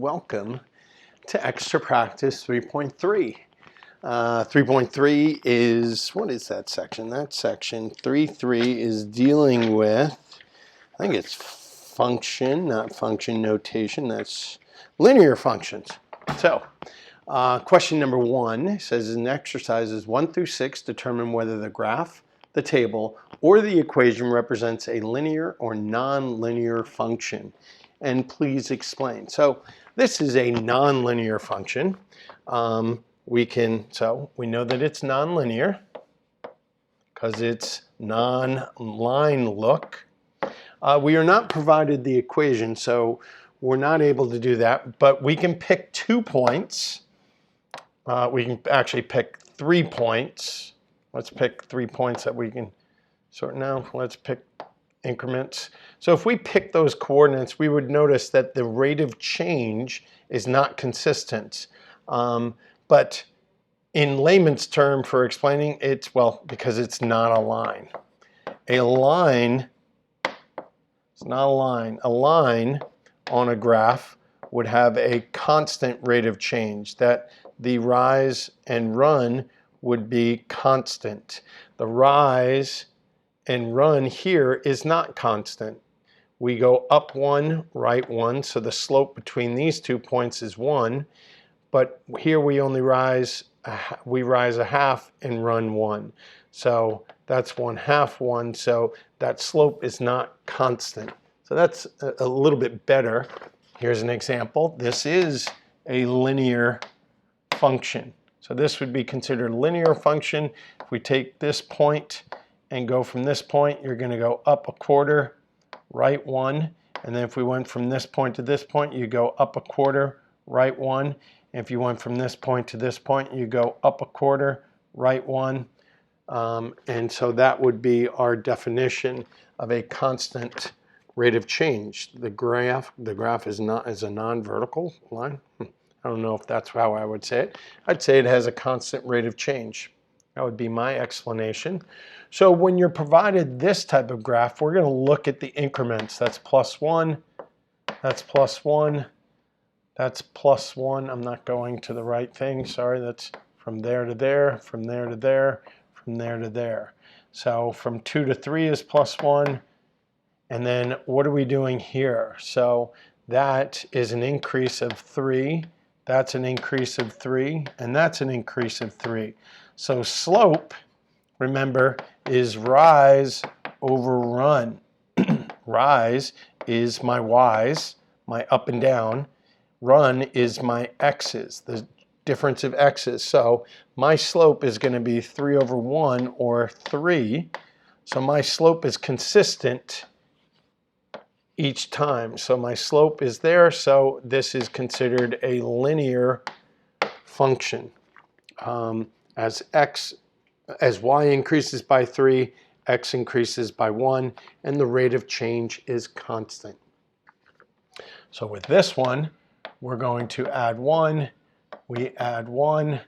welcome to Extra Practice 3.3. 3.3 is, what is that section? That section 3.3 is dealing with, I think it's function, not function notation, that's linear functions. So, question number 1 says in exercises 1 through 6, determine whether the graph, the table, or the equation represents a linear or non-linear function. And please explain. So this is a non-linear function. So we know that it's non-linear because it's non-line look. We are not provided the equation, so we're not able to do that, but we can pick 2 points. We can actually pick 3 points. Let's pick 3 points that we can sort now. Let's pick increments. So if we pick those coordinates, we would notice that the rate of change is not consistent. But in layman's term for explaining, it's, well, because it's not a line. A line, it's not a line. A line on a graph would have a constant rate of change, that the rise and run would be constant. The rise and run here is not constant. We go up 1, right 1, so the slope between these 2 points is 1, but here we only rise a half and run 1. So that's 1/2 1, so that slope is not constant. So that's a little bit better. Here's an example. This is a linear function. So this would be considered a linear function. If we take this point and go from this point, you're going to go up 1/4, right 1. And then if we went from this point to this point, you go up 1/4, right 1. And if you went from this point to this point, you go up 1/4, right 1. And so that would be our definition of a constant rate of change. The graph is a non-vertical line. I don't know if that's how I would say it. I'd say it has a constant rate of change. That would be my explanation. So when you're provided this type of graph, we're going to look at the increments. That's +1, that's +1, that's +1. I'm not going to the right thing. Sorry, that's from there to there, from there to there, from there to there. So from 2 to 3 is +1. And then what are we doing here? So that is an increase of 3. That's an increase of 3, and that's an increase of 3. So slope, remember, is rise over run. Rise is my y's, my up and down. Run is my x's, the difference of x's. So my slope is going to be 3/1 or 3. So my slope is consistent each time. So my slope is there, so this is considered a linear function. As y increases by 3, x increases by 1, and the rate of change is constant. So with this one, we're going to add 1, we add 1,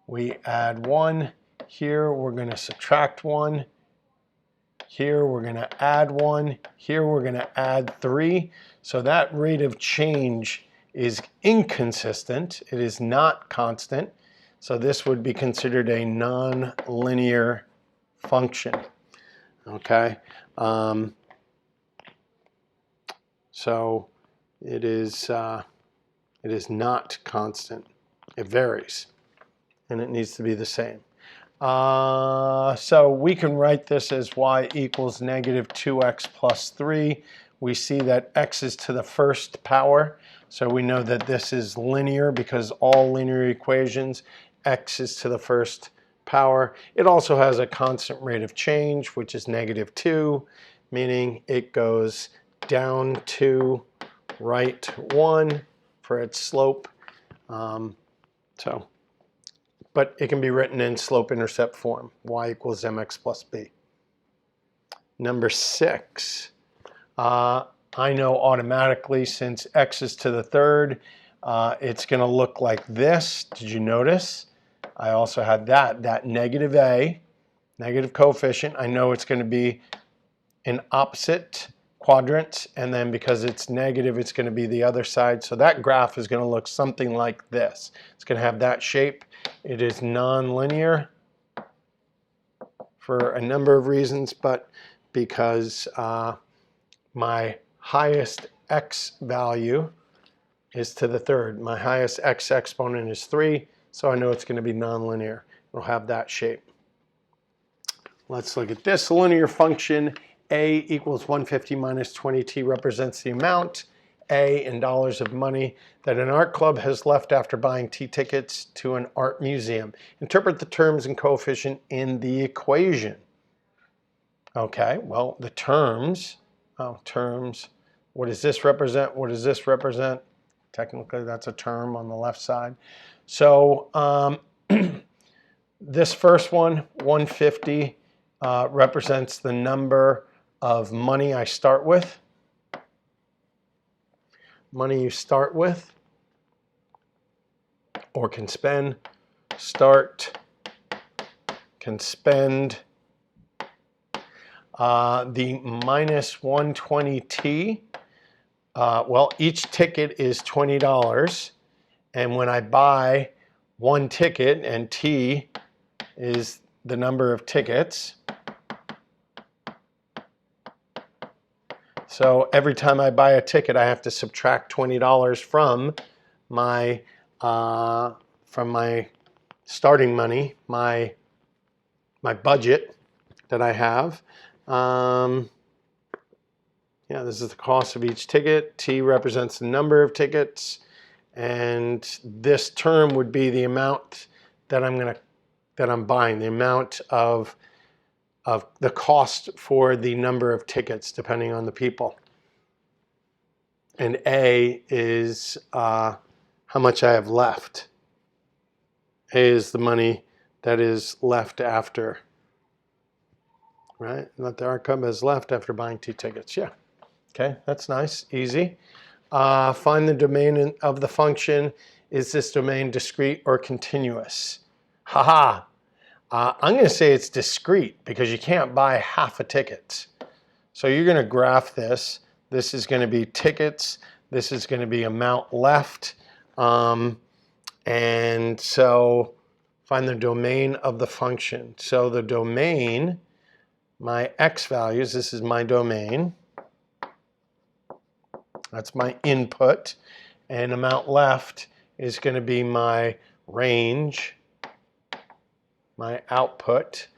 we add 1. Here we're going to subtract 1. Here we're going to add 1. Here we're going to add 3. So that rate of change is inconsistent. It is not constant. So this would be considered a non-linear function. Okay. So it is not constant. It varies, and it needs to be the same. So we can write this as y equals -2x plus 3. We see that x is to the first power. So we know that this is linear because all linear equations, x is to the first power. It also has a constant rate of change, which is -2, meaning it goes down 2, right 1 for its slope. But it can be written in slope-intercept form, y equals mx plus b. Number 6, I know automatically since x is to the third, it's going to look like this. Did you notice? I also had that negative a, negative coefficient. I know it's going to be an opposite quadrants, and then because it's negative, it's going to be the other side. So that graph is going to look something like this. It's going to have that shape. It is nonlinear for a number of reasons, but because my highest x value is to the third. My highest x exponent is 3, so I know it's going to be nonlinear. It'll have that shape. Let's look at this. A linear function a equals 150 minus 20t represents the amount, A, in dollars of money that an art club has left after buying T tickets to an art museum. Interpret the terms and coefficient in the equation. Okay, well, the terms, what does this represent? What does this represent? Technically, that's a term on the left side. So this first one, 150, represents the number of money I start with. Money you start with or can spend. Start, can spend. The minus 120t, well, each ticket is $20. And when I buy one ticket, and t is the number of tickets, so every time I buy a ticket, I have to subtract $20 from my starting money, my budget that I have. Yeah, this is the cost of each ticket. T represents the number of tickets, and this term would be the amount that I'm buying, the amount of the cost for the number of tickets, depending on the people. And A is how much I have left. A is the money that is left after, right? What the art club has left after buying T tickets. Yeah. Okay, that's nice, easy. Find the domain of the function. Is this domain discrete or continuous? Haha. I'm going to say it's discrete because you can't buy half a ticket. So you're going to graph this. This is going to be tickets. This is going to be amount left. And so find the domain of the function. So the domain, my x values, this is my domain. That's my input. And amount left is going to be my range, my output.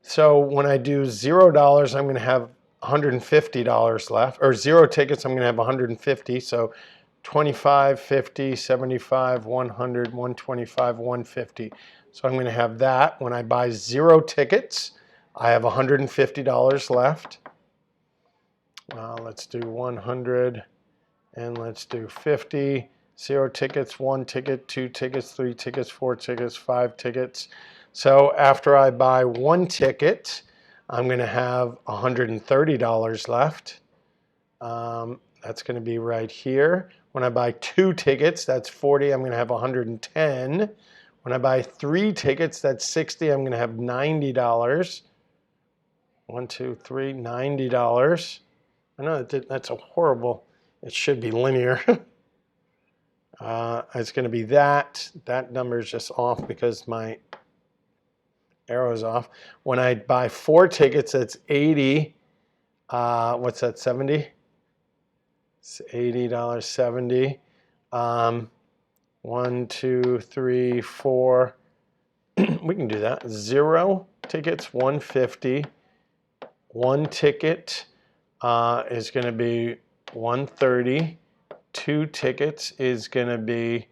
So when I do $0, I'm going to have $150 left, or 0 tickets, I'm going to have 150. So 25, 50, 75, 100, 125, 150. So I'm going to have that. When I buy 0 tickets, I have $150 left. Let's do 100, and let's do 50. 0 tickets, 1 ticket, 2 tickets, 3 tickets, 4 tickets, 5 tickets. So after I buy 1 ticket, I'm going to have $130 left. That's going to be right here. When I buy 2 tickets, that's 40. I'm going to have 110. When I buy 3 tickets, that's 60. I'm going to have $90. 1, 2, 3, $90. I know that's a horrible. It should be linear. It's going to be that. That number is just off because my arrow is off. When I buy 4 tickets, that's 80. What's that, 70? It's $80, 70. 1, 2, 3, 4. We can do that. 0 tickets, 150. 1 ticket is going to be 130. 2 tickets is going to be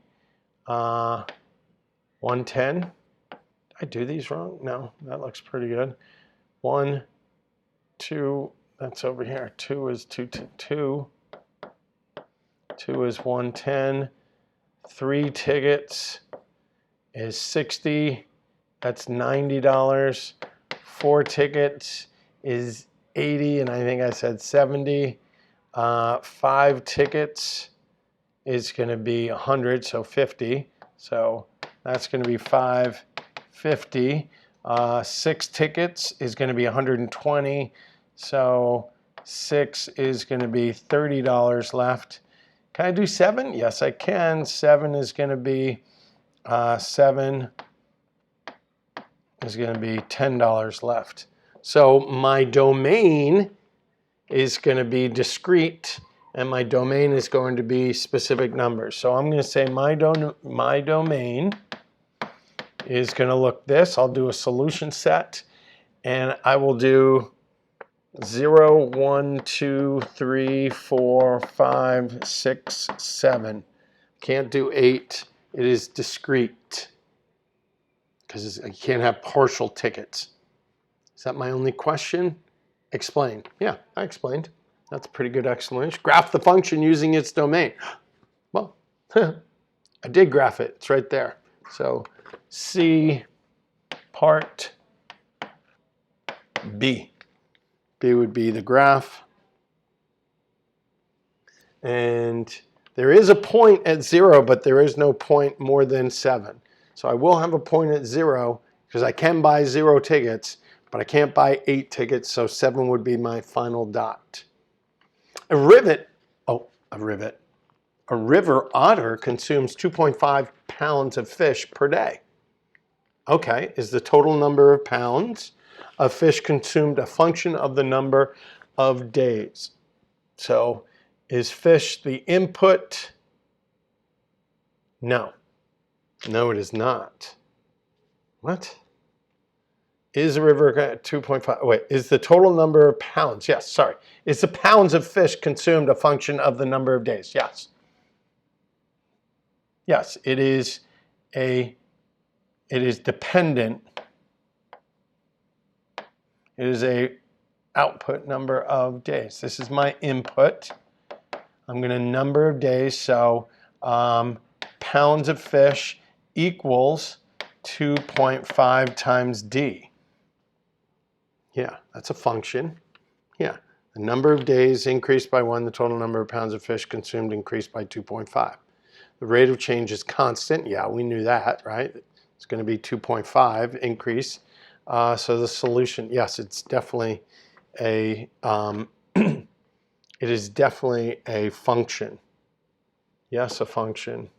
110. Did I do these wrong? No, that looks pretty good. 1, 2, that's over here. 2 is 2 is 110. 3 tickets is 60. That's $90. 4 tickets is 80, and I think I said 70. 5 tickets is going to be 100, so 50. So that's going to be 550. 6 tickets is going to be 120. So 6 is going to be $30 left. Can I do 7? Yes, I can. 7 is going to be $10 left. So my domain is going to be discrete, and my domain is going to be specific numbers. So I'm going to say my domain is going to look this. I'll do a solution set, and I will do 0, 1, 2, 3, 4, 5, 6, 7. Can't do 8. It is discrete because I can't have partial tickets. Is that my only question? Explain. Yeah, I explained. That's a pretty good explanation. Graph the function using its domain. Well, I did graph it. It's right there. So C part B. B would be the graph. And there is a point at 0, but there is no point more than 7. So I will have a point at 0 because I can buy 0 tickets, but I can't buy 8 tickets, so 7 would be my final dot. A river otter consumes 2.5 pounds of fish per day. Okay, is the total number of pounds of fish consumed a function of the number of days? So is fish the input? No. No, it is not. What? Is a river 2.5? Wait, is the total number of pounds? Yes, sorry. Is the pounds of fish consumed a function of the number of days? Yes. Yes, it is dependent. It is a output number of days. This is my input. I'm going to number of days, so pounds of fish equals 2.5 times D. Yeah, that's a function. Yeah, the number of days increased by 1, the total number of pounds of fish consumed increased by 2.5. The rate of change is constant. Yeah, we knew that, right? It's going to be 2.5 increase. So the solution, yes, it's definitely a it is definitely a function. Yes, a function.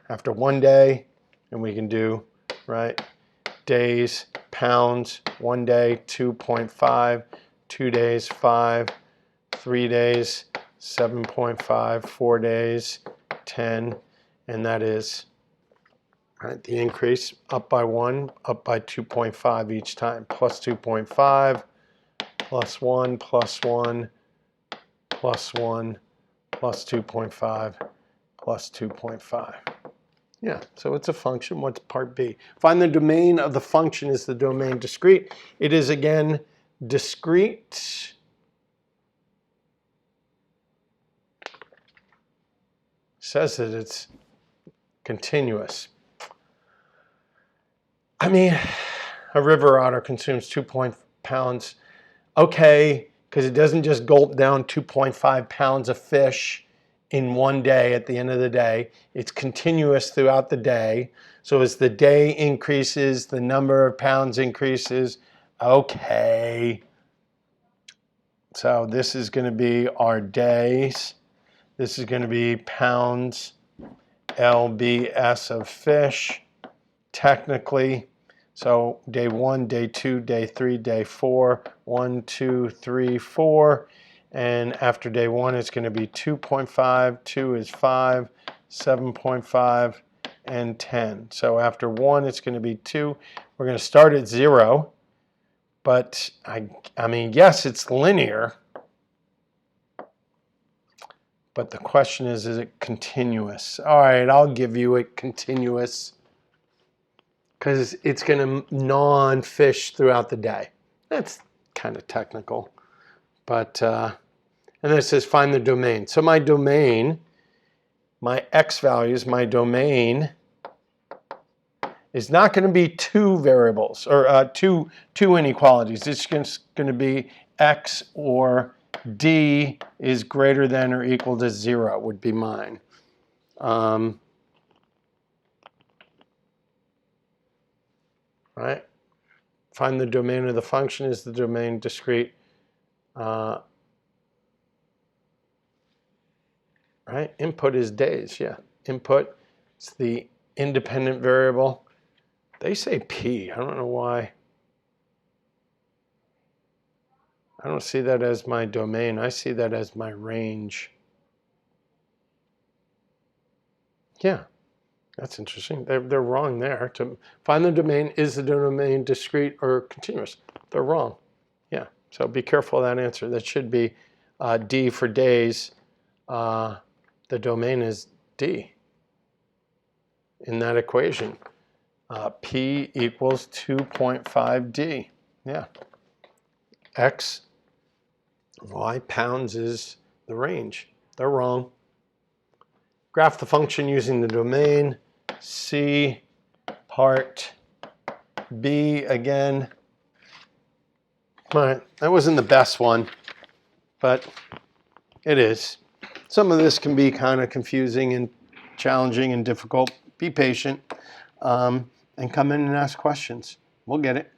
After 1 day, and we can do, right, days, pounds, 1 day, 2.5, 2 days, 5, 3 days, 7.5, 4 days, 10, and that is, right, the increase up by 1, up by 2.5 each time, plus 2.5, plus 1, plus 1, plus 1, plus 2.5, plus 2.5. Yeah, so it's a function. What's part B? Find the domain of the function. Is the domain discrete? It is, again, discrete. Says that it's continuous. I mean, a river otter consumes 2 pounds. Okay, because it doesn't just gulp down 2.5 pounds of fish in 1 day at the end of the day. It's continuous throughout the day. So as the day increases, the number of pounds increases. Okay. So this is going to be our days. This is going to be pounds lbs of fish, technically. So day 1, day 2, day 3, day 4, 1, 2, 3, 4. And after day 1, it's going to be 2.5, 2 is 5, 7.5, and 10. So after 1, it's going to be 2. We're going to start at 0. But, I mean, yes, it's linear. But the question is it continuous? All right, I'll give you it continuous, because it's going to gnaw on fish throughout the day. That's kind of technical. But, and then it says find the domain. So my domain, my x values, my domain is not going to be 2 variables, or two inequalities. It's just going to be x or d is greater than or equal to 0 would be mine. Right? find the domain of the function. Is the domain discrete? Right? Input is days, yeah. Input, it's the independent variable. They say P. I don't know why. I don't see that as my domain. I see that as my range. Yeah, that's interesting. They're wrong there. To find the domain, is the domain discrete or continuous? They're wrong. Yeah, so be careful of that answer. That should be D for days. The domain is D in that equation. P equals 2.5D. Yeah. X, Y pounds is the range. They're wrong. Graph the function using the domain. C, part B again. All right, that wasn't the best one, but it is. Some of this can be kind of confusing and challenging and difficult. Be patient and come in and ask questions. We'll get it.